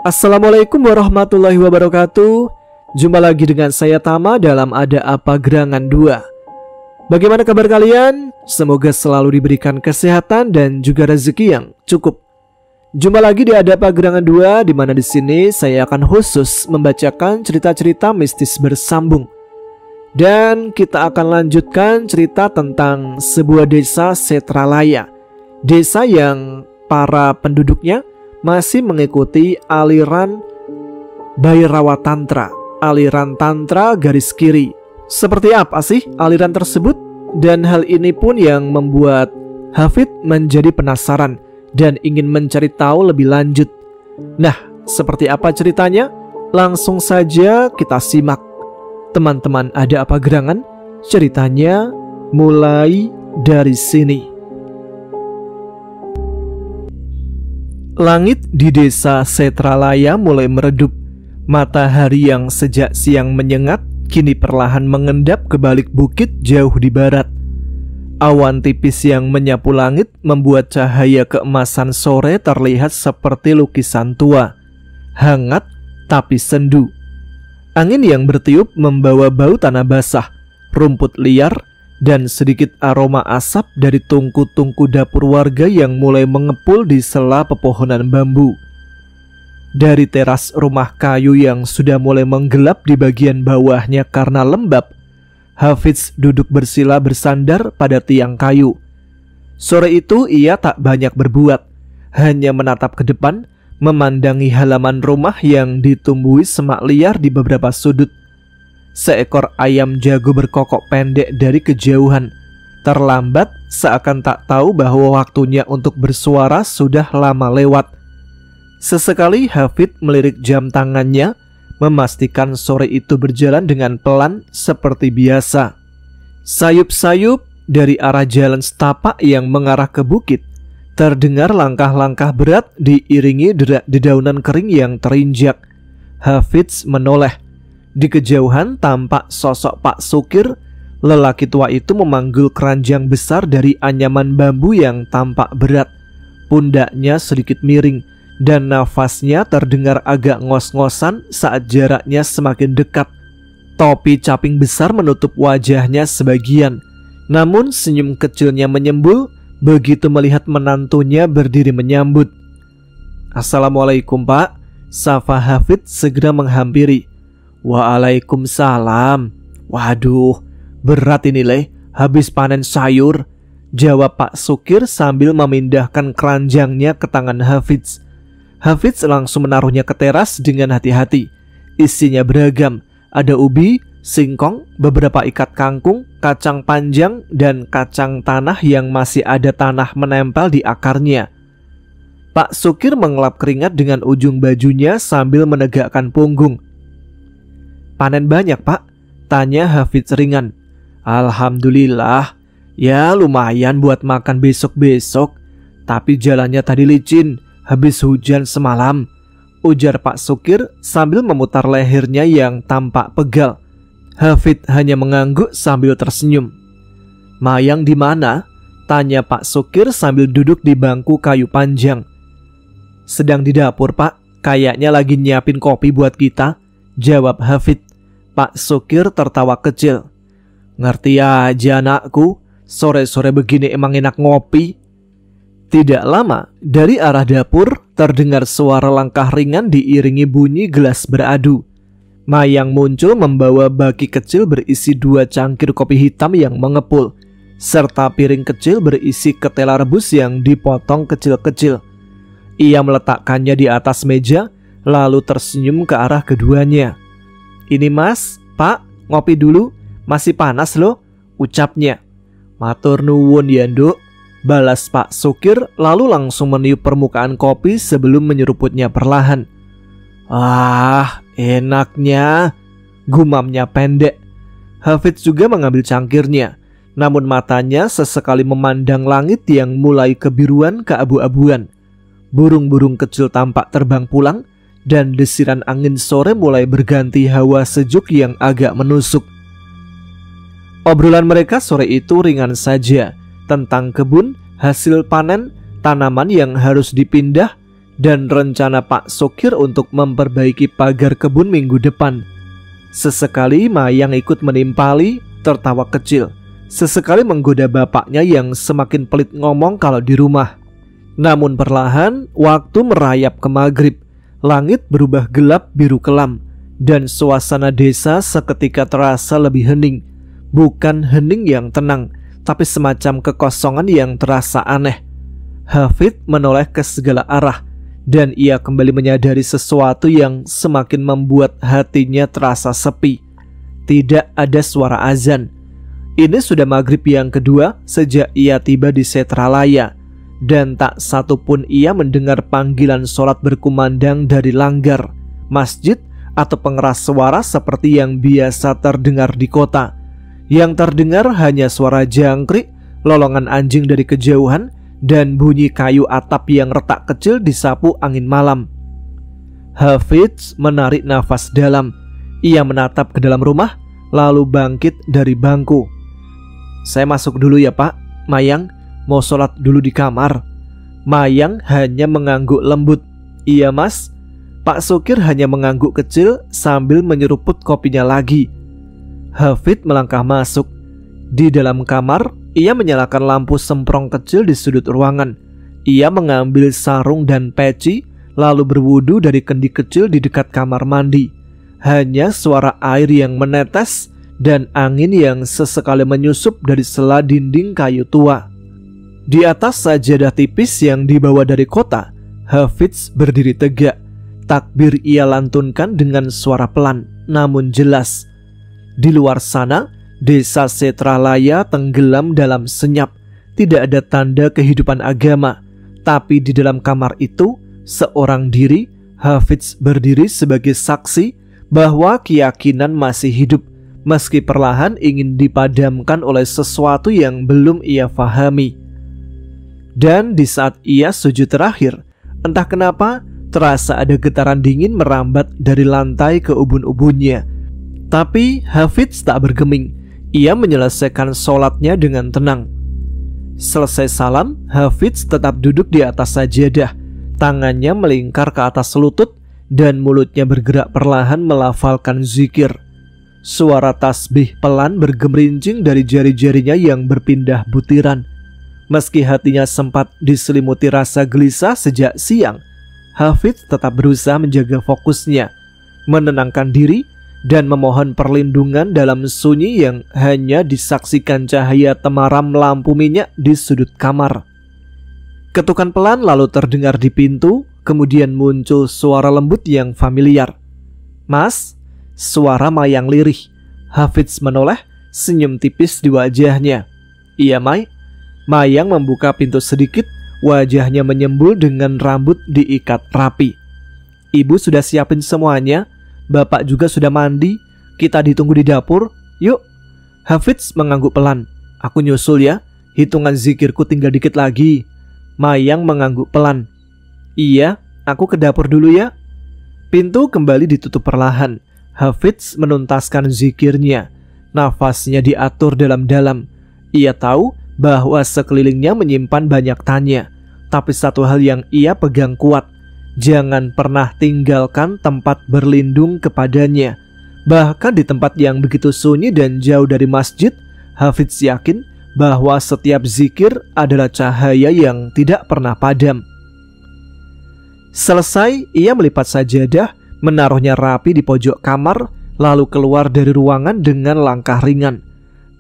Assalamualaikum warahmatullahi wabarakatuh. Jumpa lagi dengan saya Tama dalam Ada Apa Gerangan 2. Bagaimana kabar kalian? Semoga selalu diberikan kesehatan dan juga rezeki yang cukup. Jumpa lagi di Ada Apa Gerangan 2, di mana di sini saya akan khusus membacakan cerita-cerita mistis bersambung. Dan kita akan lanjutkan cerita tentang sebuah desa Setralaya. Desa yang para penduduknya masih mengikuti aliran Bhairawa Tantra, aliran Tantra garis kiri. Seperti apa sih aliran tersebut? Dan hal ini pun yang membuat Hafid menjadi penasaran dan ingin mencari tahu lebih lanjut. Nah, seperti apa ceritanya? Langsung saja kita simak. Teman-teman, ada apa gerangan? Ceritanya mulai dari sini. Langit di desa Setralaya mulai meredup. Matahari yang sejak siang menyengat kini perlahan mengendap ke balik bukit jauh di barat. Awan tipis yang menyapu langit membuat cahaya keemasan sore terlihat seperti lukisan tua, hangat tapi sendu. Angin yang bertiup membawa bau tanah basah, rumput liar, dan sedikit aroma asap dari tungku-tungku dapur warga yang mulai mengepul di sela pepohonan bambu. Dari teras rumah kayu yang sudah mulai menggelap di bagian bawahnya karena lembab, Hafiz duduk bersila bersandar pada tiang kayu. Sore itu ia tak banyak berbuat, hanya menatap ke depan, memandangi halaman rumah yang ditumbuhi semak liar di beberapa sudut. Seekor ayam jago berkokok pendek dari kejauhan, terlambat seakan tak tahu bahwa waktunya untuk bersuara sudah lama lewat. Sesekali Hafid melirik jam tangannya, memastikan sore itu berjalan dengan pelan seperti biasa. Sayup-sayup dari arah jalan setapak yang mengarah ke bukit, terdengar langkah-langkah berat diiringi dedaunan kering yang terinjak. Hafid menoleh. Di kejauhan tampak sosok Pak Sukir. Lelaki tua itu memanggul keranjang besar dari anyaman bambu yang tampak berat. Pundaknya sedikit miring dan nafasnya terdengar agak ngos-ngosan saat jaraknya semakin dekat. Topi caping besar menutup wajahnya sebagian, namun senyum kecilnya menyembul begitu melihat menantunya berdiri menyambut. "Assalamualaikum, Pak," sapa Hafid segera menghampiri. "Waalaikumsalam. Waduh, berat ini leh, habis panen sayur," jawab Pak Sukir sambil memindahkan keranjangnya ke tangan Hafiz. Hafiz langsung menaruhnya ke teras dengan hati-hati. Isinya beragam, ada ubi, singkong, beberapa ikat kangkung, kacang panjang, dan kacang tanah yang masih ada tanah menempel di akarnya. Pak Sukir mengelap keringat dengan ujung bajunya sambil menegakkan punggung. "Panen banyak, Pak?" tanya Hafid ringan. "Alhamdulillah, ya lumayan buat makan besok-besok. Tapi jalannya tadi licin, habis hujan semalam," ujar Pak Sukir sambil memutar lehernya yang tampak pegal. Hafid hanya mengangguk sambil tersenyum. "Mayang di mana?" tanya Pak Sukir sambil duduk di bangku kayu panjang. "Sedang di dapur, Pak. Kayaknya lagi nyiapin kopi buat kita," jawab Hafid. Pak Sukir tertawa kecil. "Ngerti aja anakku, sore-sore begini emang enak ngopi." Tidak lama, dari arah dapur terdengar suara langkah ringan diiringi bunyi gelas beradu. Mayang muncul membawa baki kecil berisi 2 cangkir kopi hitam yang mengepul, serta piring kecil berisi ketela rebus yang dipotong kecil-kecil. Ia meletakkannya di atas meja, lalu tersenyum ke arah keduanya. "Ini Mas, Pak, ngopi dulu, masih panas loh," ucapnya. "Matur nuwun ya Nduk," balas Pak Sukir lalu langsung meniup permukaan kopi sebelum menyeruputnya perlahan. "Ah, enaknya," gumamnya pendek. Hafid juga mengambil cangkirnya, namun matanya sesekali memandang langit yang mulai kebiruan keabu-abuan. Burung-burung kecil tampak terbang pulang, dan desiran angin sore mulai berganti hawa sejuk yang agak menusuk. Obrolan mereka sore itu ringan saja, tentang kebun, hasil panen, tanaman yang harus dipindah, dan rencana Pak Sukir untuk memperbaiki pagar kebun minggu depan. Sesekali Mayang ikut menimpali, tertawa kecil. Sesekali menggoda bapaknya yang semakin pelit ngomong kalau di rumah. Namun perlahan waktu merayap ke maghrib. Langit berubah gelap biru kelam, dan suasana desa seketika terasa lebih hening. Bukan hening yang tenang, tapi semacam kekosongan yang terasa aneh. Hafid menoleh ke segala arah, dan ia kembali menyadari sesuatu yang semakin membuat hatinya terasa sepi. Tidak ada suara azan. Ini sudah maghrib yang kedua sejak ia tiba di Setralaya, dan tak satu pun ia mendengar panggilan sholat berkumandang dari langgar, masjid, atau pengeras suara seperti yang biasa terdengar di kota. Yang terdengar hanya suara jangkrik, lolongan anjing dari kejauhan, dan bunyi kayu atap yang retak kecil disapu angin malam. Hafidz menarik nafas dalam. Ia menatap ke dalam rumah, lalu bangkit dari bangku. "Saya masuk dulu ya Pak. Mayang mau sholat dulu di kamar." Mayang hanya mengangguk lembut. "Iya Mas." Pak Sukir hanya mengangguk kecil sambil menyeruput kopinya lagi. Hafid melangkah masuk. Di dalam kamar, ia menyalakan lampu semprong kecil di sudut ruangan. Ia mengambil sarung dan peci, lalu berwudu dari kendi kecil di dekat kamar mandi. Hanya suara air yang menetes dan angin yang sesekali menyusup dari sela dinding kayu tua. Di atas sajadah tipis yang dibawa dari kota, Hafidz berdiri tegak. Takbir ia lantunkan dengan suara pelan namun jelas. Di luar sana, desa Setralaya tenggelam dalam senyap. Tidak ada tanda kehidupan agama. Tapi di dalam kamar itu, seorang diri, Hafidz berdiri sebagai saksi bahwa keyakinan masih hidup, meski perlahan ingin dipadamkan oleh sesuatu yang belum ia fahami. Dan di saat ia sujud terakhir, entah kenapa terasa ada getaran dingin merambat dari lantai ke ubun-ubunnya. Tapi Hafidz tak bergeming. Ia menyelesaikan sholatnya dengan tenang. Selesai salam, Hafidz tetap duduk di atas sajadah. Tangannya melingkar ke atas lutut dan mulutnya bergerak perlahan melafalkan zikir. Suara tasbih pelan bergemerincing dari jari-jarinya yang berpindah butiran. Meski hatinya sempat diselimuti rasa gelisah sejak siang, Hafidz tetap berusaha menjaga fokusnya, menenangkan diri, dan memohon perlindungan dalam sunyi yang hanya disaksikan cahaya temaram lampu minyak di sudut kamar. Ketukan pelan lalu terdengar di pintu, kemudian muncul suara lembut yang familiar. "Mas?" Suara Mayang lirih. Hafidz menoleh, senyum tipis di wajahnya. "Iya May." Mayang membuka pintu sedikit, wajahnya menyembul dengan rambut diikat rapi. "Ibu sudah siapin semuanya. Bapak juga sudah mandi. Kita ditunggu di dapur. Yuk." Hafidz mengangguk pelan. "Aku nyusul ya. Hitungan zikirku tinggal dikit lagi." Mayang mengangguk pelan. "Iya, aku ke dapur dulu ya." Pintu kembali ditutup perlahan. Hafidz menuntaskan zikirnya. Nafasnya diatur dalam-dalam. Ia tahu bahwa sekelilingnya menyimpan banyak tanya. Tapi satu hal yang ia pegang kuat: jangan pernah tinggalkan tempat berlindung kepadanya. Bahkan di tempat yang begitu sunyi dan jauh dari masjid, Hafidz yakin bahwa setiap zikir adalah cahaya yang tidak pernah padam. Selesai, ia melipat sajadah, menaruhnya rapi di pojok kamar, lalu keluar dari ruangan dengan langkah ringan.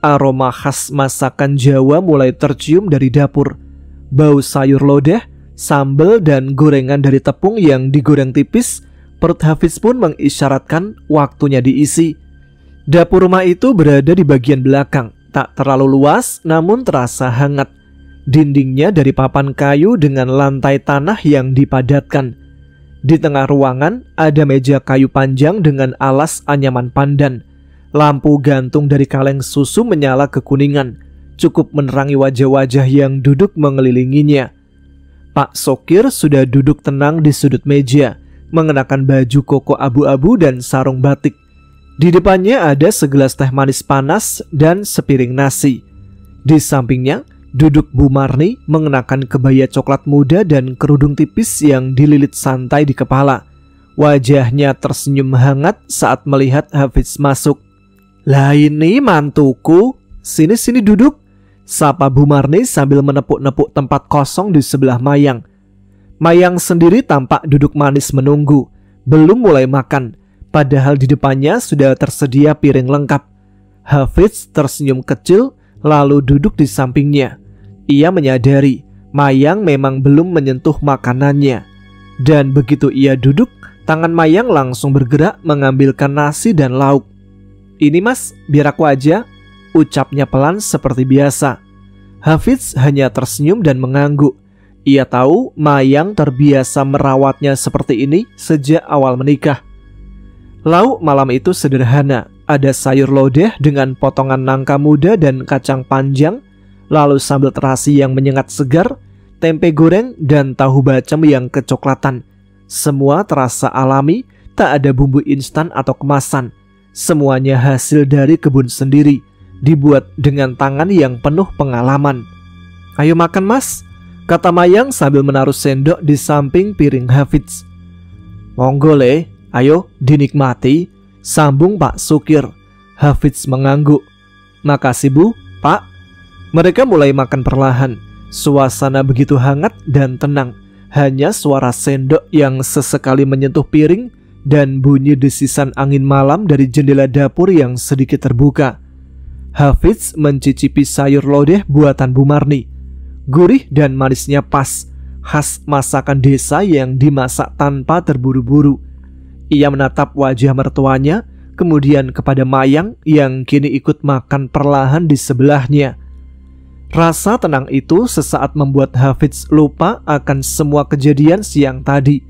Aroma khas masakan Jawa mulai tercium dari dapur. Bau sayur lodeh, sambal, dan gorengan dari tepung yang digoreng tipis. Perut Hafidz pun mengisyaratkan waktunya diisi. Dapur rumah itu berada di bagian belakang, tak terlalu luas namun terasa hangat. Dindingnya dari papan kayu dengan lantai tanah yang dipadatkan. Di tengah ruangan ada meja kayu panjang dengan alas anyaman pandan. Lampu gantung dari kaleng susu menyala kekuningan, cukup menerangi wajah-wajah yang duduk mengelilinginya. Pak Sukir sudah duduk tenang di sudut meja, mengenakan baju koko abu-abu dan sarung batik. Di depannya ada segelas teh manis panas dan sepiring nasi. Di sampingnya, Duduk Bu Marni mengenakan kebaya coklat muda dan kerudung tipis yang dililit santai di kepala. Wajahnya tersenyum hangat saat melihat Hafiz masuk. "Lah ini mantuku, sini duduk," sapa Bu Marni sambil menepuk-nepuk tempat kosong di sebelah Mayang. Mayang sendiri tampak duduk manis menunggu, belum mulai makan, padahal di depannya sudah tersedia piring lengkap. Hafiz tersenyum kecil lalu duduk di sampingnya. Ia menyadari Mayang memang belum menyentuh makanannya. Dan begitu ia duduk, tangan Mayang langsung bergerak mengambilkan nasi dan lauk. "Ini mas, biar aku aja," ucapnya pelan seperti biasa. Hafiz hanya tersenyum dan mengangguk. Ia tahu Mayang terbiasa merawatnya seperti ini sejak awal menikah. Lauk malam itu sederhana. Ada sayur lodeh dengan potongan nangka muda dan kacang panjang, lalu sambal terasi yang menyengat segar, tempe goreng, dan tahu bacem yang kecoklatan. Semua terasa alami, tak ada bumbu instan atau kemasan. Semuanya hasil dari kebun sendiri, dibuat dengan tangan yang penuh pengalaman. "Ayo makan mas," kata Mayang sambil menaruh sendok di samping piring Hafiz. "Monggo le, ayo dinikmati," sambung Pak Sukir. Hafiz mengangguk. "Makasih Bu, Pak." Mereka mulai makan perlahan. Suasana begitu hangat dan tenang. Hanya suara sendok yang sesekali menyentuh piring dan bunyi desisan angin malam dari jendela dapur yang sedikit terbuka. Hafiz mencicipi sayur lodeh buatan Bu Marni. Gurih dan manisnya pas, khas masakan desa yang dimasak tanpa terburu-buru. Ia menatap wajah mertuanya, kemudian kepada Mayang yang kini ikut makan perlahan di sebelahnya. Rasa tenang itu sesaat membuat Hafiz lupa akan semua kejadian siang tadi.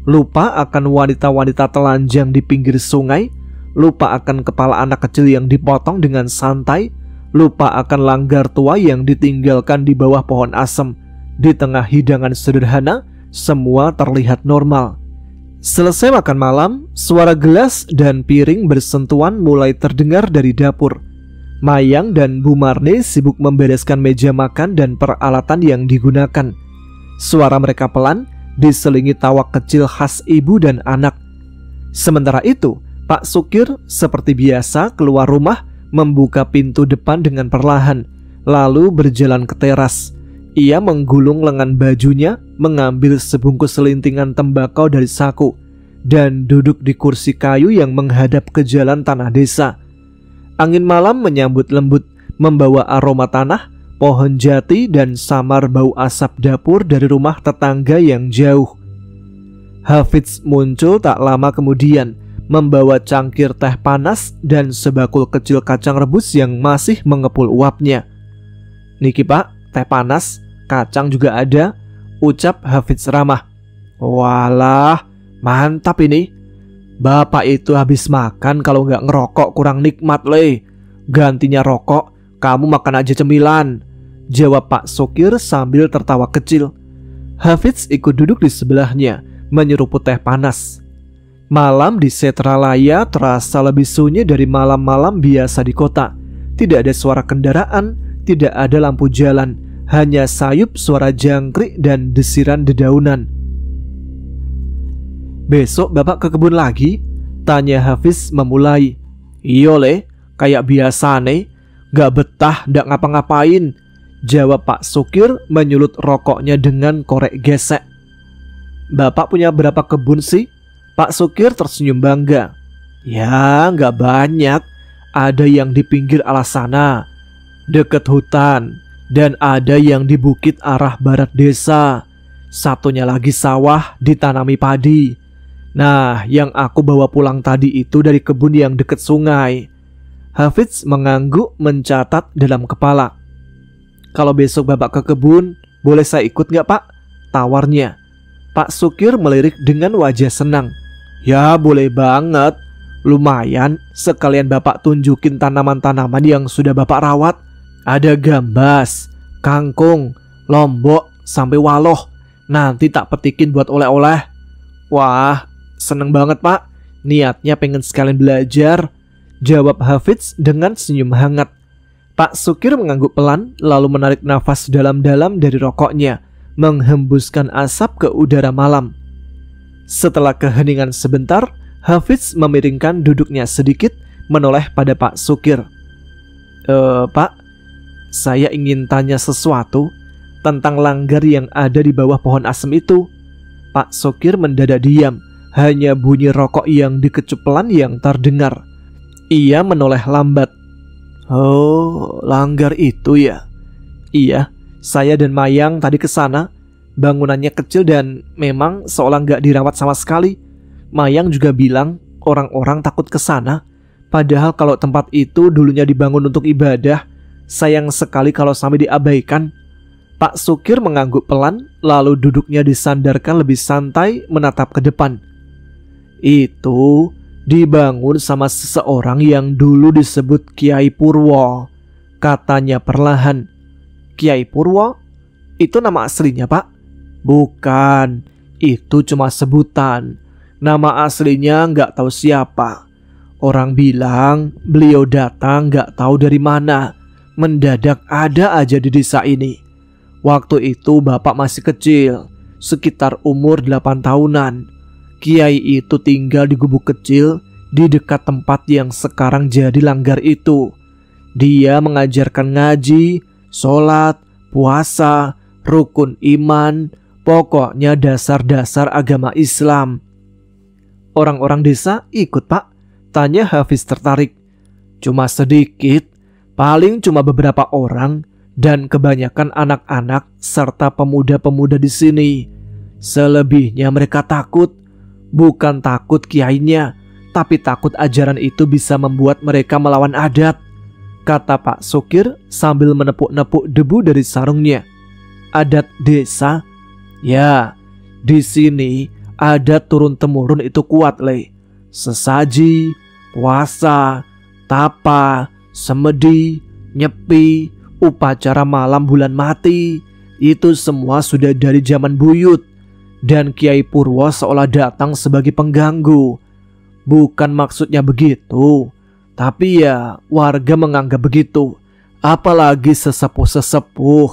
Lupa akan wanita-wanita telanjang di pinggir sungai, lupa akan kepala anak kecil yang dipotong dengan santai, lupa akan langgar tua yang ditinggalkan di bawah pohon asem. Di tengah hidangan sederhana, semua terlihat normal. Selesai makan malam, suara gelas dan piring bersentuhan mulai terdengar dari dapur. Mayang dan Bu Marni sibuk membereskan meja makan dan peralatan yang digunakan. Suara mereka pelan, diselingi tawa kecil khas ibu dan anak. Sementara itu, Pak Sukir seperti biasa keluar rumah, membuka pintu depan dengan perlahan, lalu berjalan ke teras. Ia menggulung lengan bajunya, mengambil sebungkus selintingan tembakau dari saku, dan duduk di kursi kayu yang menghadap ke jalan tanah desa. Angin malam menyambut lembut, membawa aroma tanah, pohon jati, dan samar bau asap dapur dari rumah tetangga yang jauh. Hafiz muncul tak lama kemudian, membawa cangkir teh panas dan sebakul kecil kacang rebus yang masih mengepul uapnya. "Niki Pak, teh panas, kacang juga ada," ucap Hafiz ramah. "Walah, mantap ini. Bapak itu habis makan kalau nggak ngerokok kurang nikmat le. Gantinya rokok, kamu makan aja cemilan," jawab Pak Sukir sambil tertawa kecil. Hafiz ikut duduk di sebelahnya, menyeruput teh panas. Malam di Setralaya terasa lebih sunyi dari malam-malam biasa di kota. Tidak ada suara kendaraan, tidak ada lampu jalan, hanya sayup suara jangkrik dan desiran dedaunan. "Besok bapak ke kebun lagi?" tanya Hafiz memulai. "Iyo le, kayak biasa nih, gak betah ndak ngapa-ngapain," jawab Pak Sukir menyulut rokoknya dengan korek gesek. "Bapak punya berapa kebun sih?" Pak Sukir tersenyum bangga. "Ya gak banyak, ada yang di pinggir alas sana, deket hutan, dan ada yang di bukit arah barat desa. Satunya lagi sawah ditanami padi. Nah, yang aku bawa pulang tadi itu dari kebun yang deket sungai." Hafiz mengangguk mencatat dalam kepala. "Kalau besok bapak ke kebun, boleh saya ikut gak Pak?" tawarnya. Pak Sukir melirik dengan wajah senang. "Ya boleh banget. Lumayan, sekalian bapak tunjukin tanaman-tanaman yang sudah bapak rawat. Ada gambas, kangkung, lombok, sampai waloh. Nanti tak petikin buat oleh-oleh." "Wah, seneng banget Pak. Niatnya pengen sekalian belajar," jawab Hafiz dengan senyum hangat. Pak Sukir mengangguk pelan lalu menarik nafas dalam-dalam dari rokoknya, menghembuskan asap ke udara malam. Setelah keheningan sebentar, Hafiz memiringkan duduknya sedikit, menoleh pada Pak Sukir. Pak, saya ingin tanya sesuatu tentang langgar yang ada di bawah pohon asem itu. Pak Sukir mendadak diam, hanya bunyi rokok yang dikecup pelan yang terdengar. Ia menoleh lambat. Oh, langgar itu ya? Iya, saya dan Mayang tadi ke sana. Bangunannya kecil dan memang seolah nggak dirawat sama sekali. Mayang juga bilang orang-orang takut ke sana. Padahal kalau tempat itu dulunya dibangun untuk ibadah, sayang sekali kalau sampai diabaikan. Pak Sukir mengangguk pelan, lalu duduknya disandarkan lebih santai menatap ke depan. Itu dibangun sama seseorang yang dulu disebut Kiai Purwo, katanya perlahan. Kiai Purwo? Itu nama aslinya, Pak? Bukan, itu cuma sebutan. Nama aslinya nggak tahu siapa. Orang bilang beliau datang nggak tahu dari mana, mendadak ada aja di desa ini. Waktu itu bapak masih kecil, sekitar umur 8 tahunan. Kiai itu tinggal di gubuk kecil di dekat tempat yang sekarang jadi langgar itu. Dia mengajarkan ngaji, sholat, puasa, rukun iman, pokoknya dasar-dasar agama Islam. Orang-orang desa ikut, Pak? Tanya Hafiz tertarik. Cuma sedikit, paling cuma beberapa orang dan kebanyakan anak-anak serta pemuda-pemuda di sini. Selebihnya mereka takut. Bukan takut kiainya, tapi takut ajaran itu bisa membuat mereka melawan adat, kata Pak Sukir sambil menepuk-nepuk debu dari sarungnya. Adat desa? Ya, di sini adat turun-temurun itu kuat, Le. Sesaji, puasa, tapa, semedi, nyepi, upacara malam bulan mati, itu semua sudah dari zaman buyut. Dan Kiai Purwo seolah datang sebagai pengganggu. Bukan maksudnya begitu, tapi ya warga menganggap begitu. Apalagi sesepuh-sesepuh.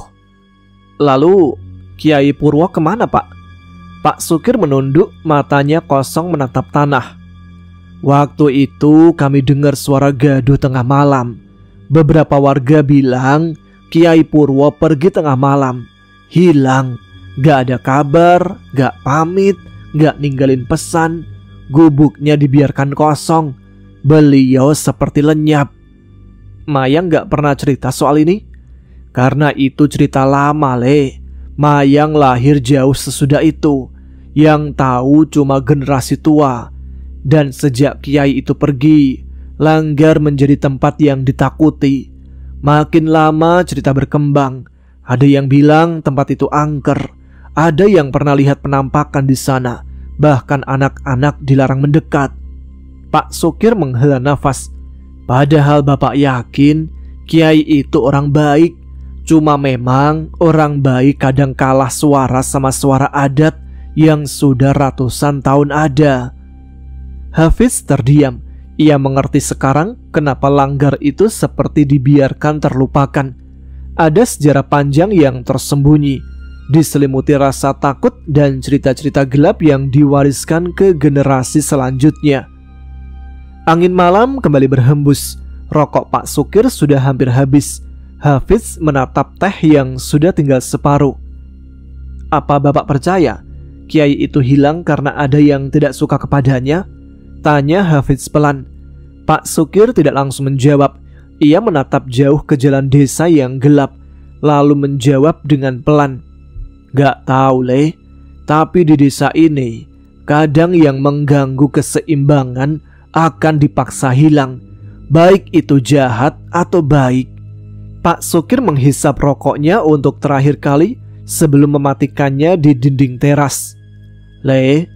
Lalu Kiai Purwo kemana, Pak? Pak Sukir menunduk, matanya kosong menatap tanah. Waktu itu kami dengar suara gaduh tengah malam. Beberapa warga bilang Kiai Purwo pergi tengah malam, hilang. Gak ada kabar, gak pamit, gak ninggalin pesan. Gubuknya dibiarkan kosong. Beliau seperti lenyap. Mayang gak pernah cerita soal ini? Karena itu cerita lama, Le. Mayang lahir jauh sesudah itu. Yang tahu cuma generasi tua. Dan sejak kiai itu pergi, langgar menjadi tempat yang ditakuti. Makin lama cerita berkembang. Ada yang bilang tempat itu angker. Ada yang pernah lihat penampakan di sana. Bahkan anak-anak dilarang mendekat. Pak Sukir menghela nafas. Padahal bapak yakin kiai itu orang baik. Cuma memang orang baik kadang kalah suara sama suara adat yang sudah ratusan tahun ada. Hafiz terdiam. Ia mengerti sekarang kenapa langgar itu seperti dibiarkan terlupakan. Ada sejarah panjang yang tersembunyi, diselimuti rasa takut dan cerita-cerita gelap yang diwariskan ke generasi selanjutnya. Angin malam kembali berhembus. Rokok Pak Sukir sudah hampir habis. Hafiz menatap teh yang sudah tinggal separuh. Apa bapak percaya kiai itu hilang karena ada yang tidak suka kepadanya? Tanya Hafiz pelan. Pak Sukir tidak langsung menjawab. Ia menatap jauh ke jalan desa yang gelap, lalu menjawab dengan pelan. Gak tahu, Le. Tapi di desa ini kadang yang mengganggu keseimbangan akan dipaksa hilang, baik itu jahat atau baik. Pak Sukir menghisap rokoknya untuk terakhir kali sebelum mematikannya di dinding teras. Le,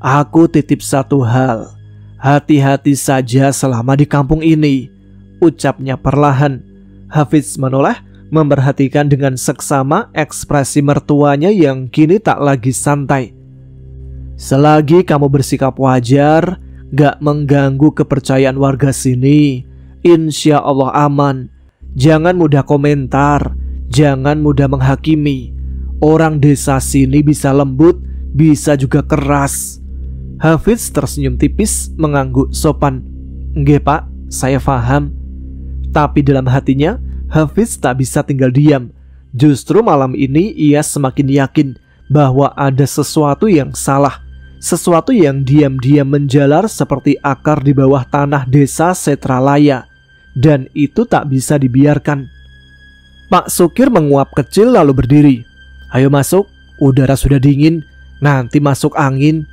aku titip satu hal. Hati-hati saja selama di kampung ini, ucapnya perlahan. Hafiz menoleh, memperhatikan dengan seksama ekspresi mertuanya yang kini tak lagi santai. Selagi kamu bersikap wajar, gak mengganggu kepercayaan warga sini, insya Allah aman. Jangan mudah komentar, jangan mudah menghakimi. Orang desa sini bisa lembut, bisa juga keras. Hafiz tersenyum tipis mengangguk sopan. Nggih pak, saya paham. Tapi dalam hatinya, Hafiz tak bisa tinggal diam. Justru malam ini ia semakin yakin bahwa ada sesuatu yang salah. Sesuatu yang diam-diam menjalar seperti akar di bawah tanah desa Setralaya. Dan itu tak bisa dibiarkan. Pak Sukir menguap kecil lalu berdiri. Ayo masuk, udara sudah dingin, nanti masuk angin.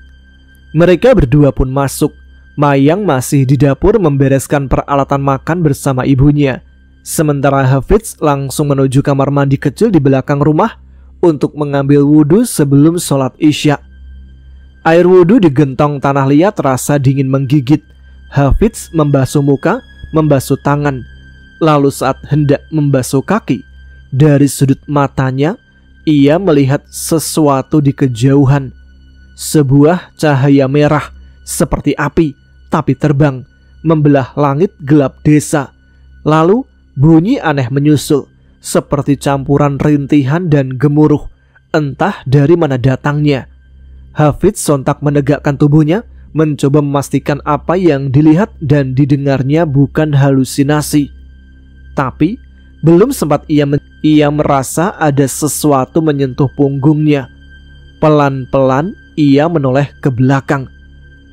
Mereka berdua pun masuk. Mayang masih di dapur membereskan peralatan makan bersama ibunya. Sementara Hafiz langsung menuju kamar mandi kecil di belakang rumah untuk mengambil wudhu sebelum sholat isya. Air wudhu di gentong tanah liat terasa dingin menggigit. Hafiz membasuh muka, membasuh tangan. Lalu saat hendak membasuh kaki, dari sudut matanya ia melihat sesuatu di kejauhan. Sebuah cahaya merah seperti api, tapi terbang, membelah langit gelap desa. Lalu bunyi aneh menyusul, seperti campuran rintihan dan gemuruh, entah dari mana datangnya. Hafiz sontak menegakkan tubuhnya, mencoba memastikan apa yang dilihat dan didengarnya bukan halusinasi. Tapi belum sempat ia merasa ada sesuatu menyentuh punggungnya. Pelan-pelan ia menoleh ke belakang,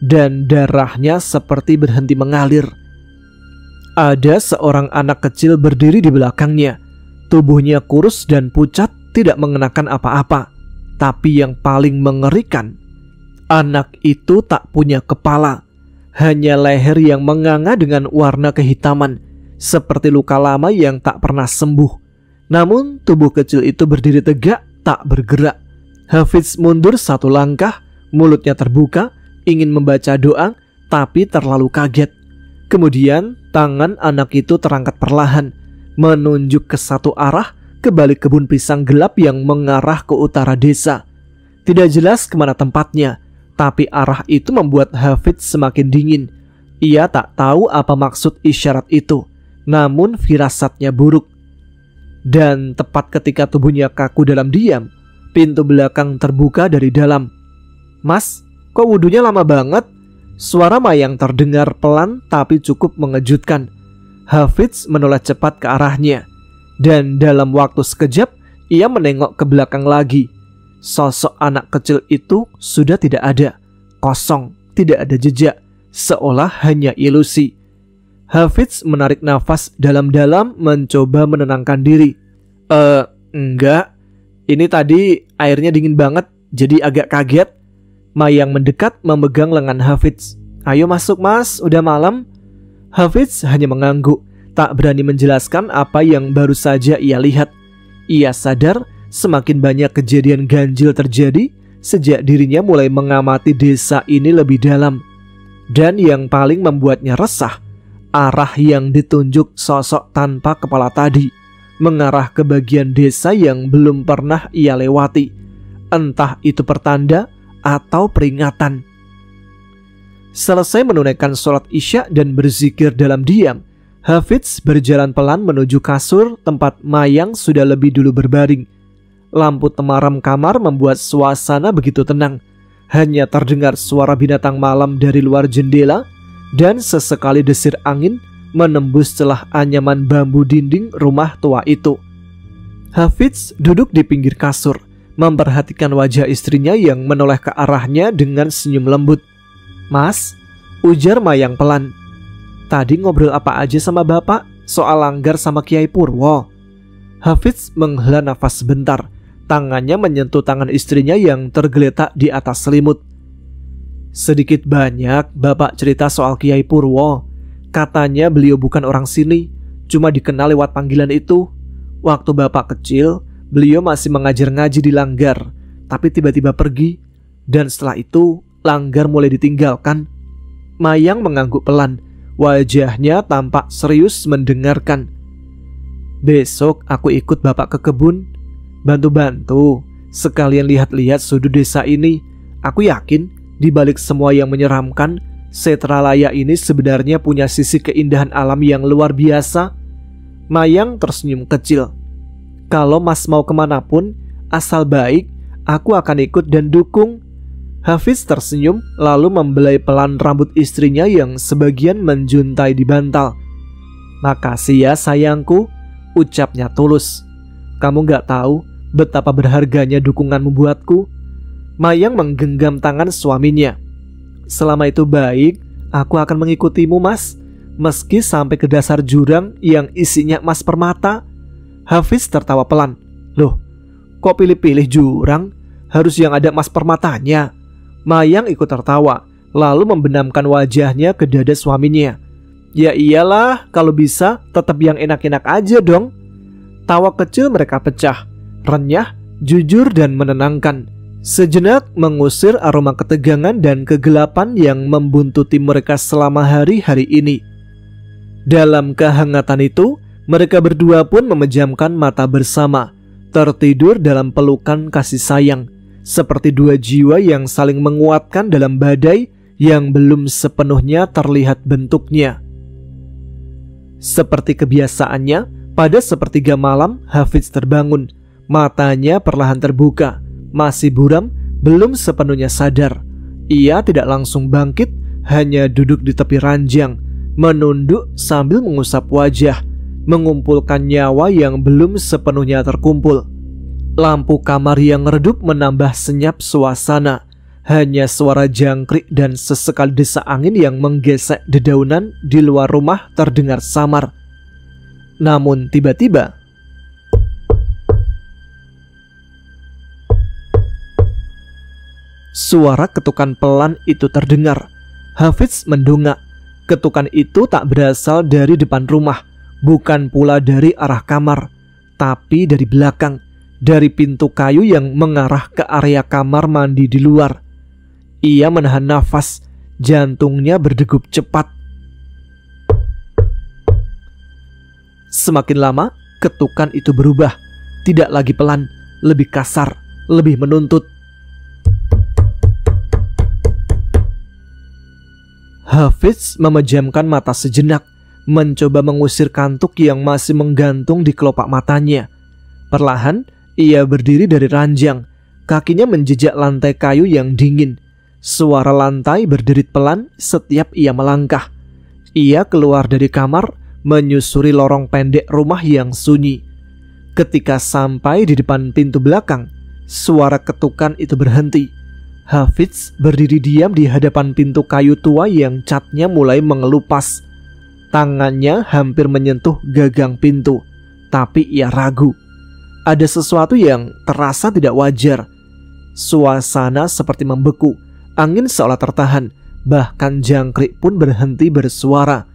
dan darahnya seperti berhenti mengalir. Ada seorang anak kecil berdiri di belakangnya. Tubuhnya kurus dan pucat, tidak mengenakan apa-apa. Tapi yang paling mengerikan, anak itu tak punya kepala, hanya leher yang menganga dengan warna kehitaman, seperti luka lama yang tak pernah sembuh. Namun tubuh kecil itu berdiri tegak, tak bergerak. Hafiz mundur satu langkah, mulutnya terbuka, ingin membaca doa, tapi terlalu kaget. Kemudian tangan anak itu terangkat perlahan, menunjuk ke satu arah, ke balik kebun pisang gelap yang mengarah ke utara desa. Tidak jelas kemana tempatnya, tapi arah itu membuat Hafiz semakin dingin. Ia tak tahu apa maksud isyarat itu, namun firasatnya buruk. Dan tepat ketika tubuhnya kaku dalam diam, pintu belakang terbuka dari dalam. Mas, kok wudhunya lama banget? Suara Mayang terdengar pelan tapi cukup mengejutkan. Hafiz menoleh cepat ke arahnya. Dan dalam waktu sekejap, ia menengok ke belakang lagi. Sosok anak kecil itu sudah tidak ada. Kosong, tidak ada jejak. Seolah hanya ilusi. Hafiz menarik nafas dalam-dalam mencoba menenangkan diri. Enggak. Ini tadi airnya dingin banget, jadi agak kaget. Mayang mendekat memegang lengan Hafiz. Ayo masuk mas, udah malam. Hafiz hanya mengangguk, tak berani menjelaskan apa yang baru saja ia lihat. Ia sadar semakin banyak kejadian ganjil terjadi sejak dirinya mulai mengamati desa ini lebih dalam. Dan yang paling membuatnya resah, arah yang ditunjuk sosok tanpa kepala tadi mengarah ke bagian desa yang belum pernah ia lewati. Entah itu pertanda atau peringatan. Selesai menunaikan sholat isya dan berzikir dalam diam, Hafiz berjalan pelan menuju kasur tempat Mayang sudah lebih dulu berbaring. Lampu temaram kamar membuat suasana begitu tenang. Hanya terdengar suara binatang malam dari luar jendela dan sesekali desir angin menembus celah anyaman bambu dinding rumah tua itu. Hafiz duduk di pinggir kasur, memperhatikan wajah istrinya yang menoleh ke arahnya dengan senyum lembut. Mas, ujar Mayang pelan. Tadi ngobrol apa aja sama bapak soal Langgar sama Kiai Purwo? Hafiz menghela nafas sebentar. Tangannya menyentuh tangan istrinya yang tergeletak di atas selimut. Sedikit banyak bapak cerita soal Kiai Purwo. Katanya beliau bukan orang sini, cuma dikenal lewat panggilan itu. Waktu bapak kecil, beliau masih mengajar ngaji di Langgar, tapi tiba-tiba pergi. Dan setelah itu, Langgar mulai ditinggalkan. Mayang mengangguk pelan. Wajahnya tampak serius mendengarkan. Besok aku ikut bapak ke kebun, bantu-bantu, sekalian lihat-lihat sudut desa ini. Aku yakin di balik semua yang menyeramkan, Setralaya ini sebenarnya punya sisi keindahan alam yang luar biasa. Mayang tersenyum kecil. Kalau Mas mau kemanapun, asal baik, aku akan ikut dan dukung. Hafiz tersenyum lalu membelai pelan rambut istrinya yang sebagian menjuntai di bantal. Makasih ya sayangku, ucapnya tulus. Kamu gak tahu betapa berharganya dukunganmu buatku. Mayang menggenggam tangan suaminya. Selama itu baik, aku akan mengikutimu Mas, meski sampai ke dasar jurang yang isinya emas permata. Hafiz tertawa pelan. Loh, kok pilih-pilih jurang? Harus yang ada emas permatanya. Mayang ikut tertawa, lalu membenamkan wajahnya ke dada suaminya. Ya iyalah, kalau bisa tetap yang enak-enak aja dong. Tawa kecil mereka pecah, renyah, jujur dan menenangkan. Sejenak mengusir aroma ketegangan dan kegelapan yang membuntuti mereka selama hari-hari ini. Dalam kehangatan itu, mereka berdua pun memejamkan mata bersama, tertidur dalam pelukan kasih sayang, seperti dua jiwa yang saling menguatkan dalam badai yang belum sepenuhnya terlihat bentuknya. Seperti kebiasaannya, pada sepertiga malam Hafiz terbangun. Matanya perlahan terbuka. Masih buram, belum sepenuhnya sadar. Ia tidak langsung bangkit, hanya duduk di tepi ranjang, menunduk sambil mengusap wajah, mengumpulkan nyawa yang belum sepenuhnya terkumpul. Lampu kamar yang redup menambah senyap suasana. Hanya suara jangkrik dan sesekali desak angin yang menggesek dedaunan di luar rumah terdengar samar. Namun tiba-tiba suara ketukan pelan itu terdengar. Hafiz mendongak. Ketukan itu tak berasal dari depan rumah, bukan pula dari arah kamar, tapi dari belakang, dari pintu kayu yang mengarah ke area kamar mandi di luar. Ia menahan nafas, jantungnya berdegup cepat. Semakin lama, ketukan itu berubah, tidak lagi pelan, lebih kasar, lebih menuntut. Hafiz memejamkan mata sejenak, mencoba mengusir kantuk yang masih menggantung di kelopak matanya. Perlahan, ia berdiri dari ranjang, kakinya menjejak lantai kayu yang dingin. Suara lantai berderit pelan setiap ia melangkah. Ia keluar dari kamar, menyusuri lorong pendek rumah yang sunyi. Ketika sampai di depan pintu belakang, suara ketukan itu berhenti. Hafiz berdiri diam di hadapan pintu kayu tua yang catnya mulai mengelupas. Tangannya hampir menyentuh gagang pintu, tapi ia ragu. Ada sesuatu yang terasa tidak wajar. Suasana seperti membeku. Angin seolah tertahan, bahkan jangkrik pun berhenti bersuara.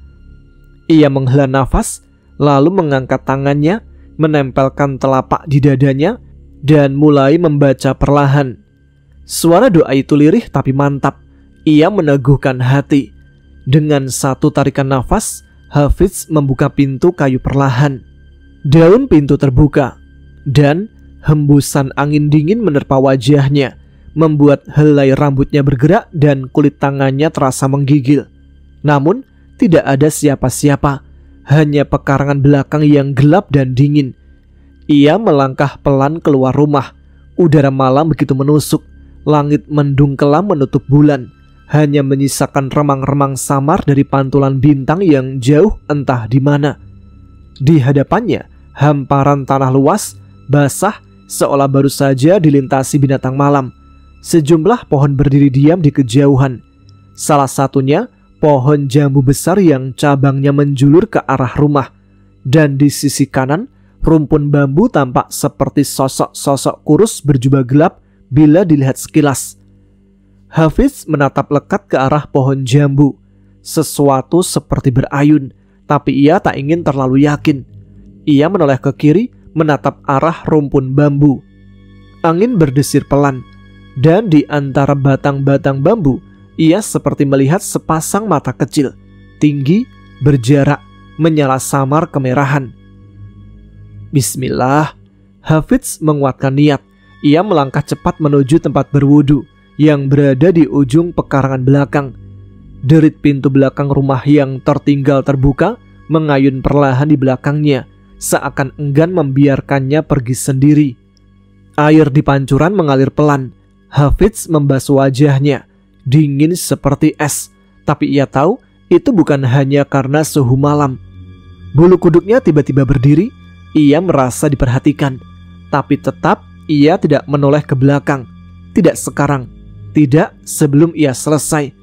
Ia menghela nafas, lalu mengangkat tangannya, menempelkan telapak di dadanya, dan mulai membaca perlahan. Suara doa itu lirih tapi mantap. Ia meneguhkan hati. Dengan satu tarikan nafas, Hafiz membuka pintu kayu perlahan. Daun pintu terbuka, dan hembusan angin dingin menerpa wajahnya, membuat helai rambutnya bergerak dan kulit tangannya terasa menggigil. Namun, tidak ada siapa-siapa, hanya pekarangan belakang yang gelap dan dingin. Ia melangkah pelan keluar rumah. Udara malam begitu menusuk, langit mendung kelam menutup bulan, hanya menyisakan remang-remang samar dari pantulan bintang yang jauh entah di mana. Di hadapannya, hamparan tanah luas, basah, seolah baru saja dilintasi binatang malam. Sejumlah pohon berdiri diam di kejauhan. Salah satunya pohon jambu besar yang cabangnya menjulur ke arah rumah. Dan di sisi kanan, rumpun bambu tampak seperti sosok-sosok kurus berjubah gelap bila dilihat sekilas. Hafiz menatap lekat ke arah pohon jambu. Sesuatu seperti berayun, tapi ia tak ingin terlalu yakin. Ia menoleh ke kiri, menatap arah rumpun bambu. Angin berdesir pelan. Dan di antara batang-batang bambu, ia seperti melihat sepasang mata kecil, tinggi, berjarak, menyala samar kemerahan. Bismillah, Hafiz menguatkan niat. Ia melangkah cepat menuju tempat berwudu yang berada di ujung pekarangan belakang. Derit pintu belakang rumah yang tertinggal terbuka, mengayun perlahan di belakangnya, seakan enggan membiarkannya pergi sendiri. Air di pancuran mengalir pelan. Hafidz membasuh wajahnya, dingin seperti es. Tapi ia tahu itu bukan hanya karena suhu malam. Bulu kuduknya tiba-tiba berdiri. Ia merasa diperhatikan. Tapi tetap ia tidak menoleh ke belakang. Tidak sekarang. Tidak sebelum ia selesai.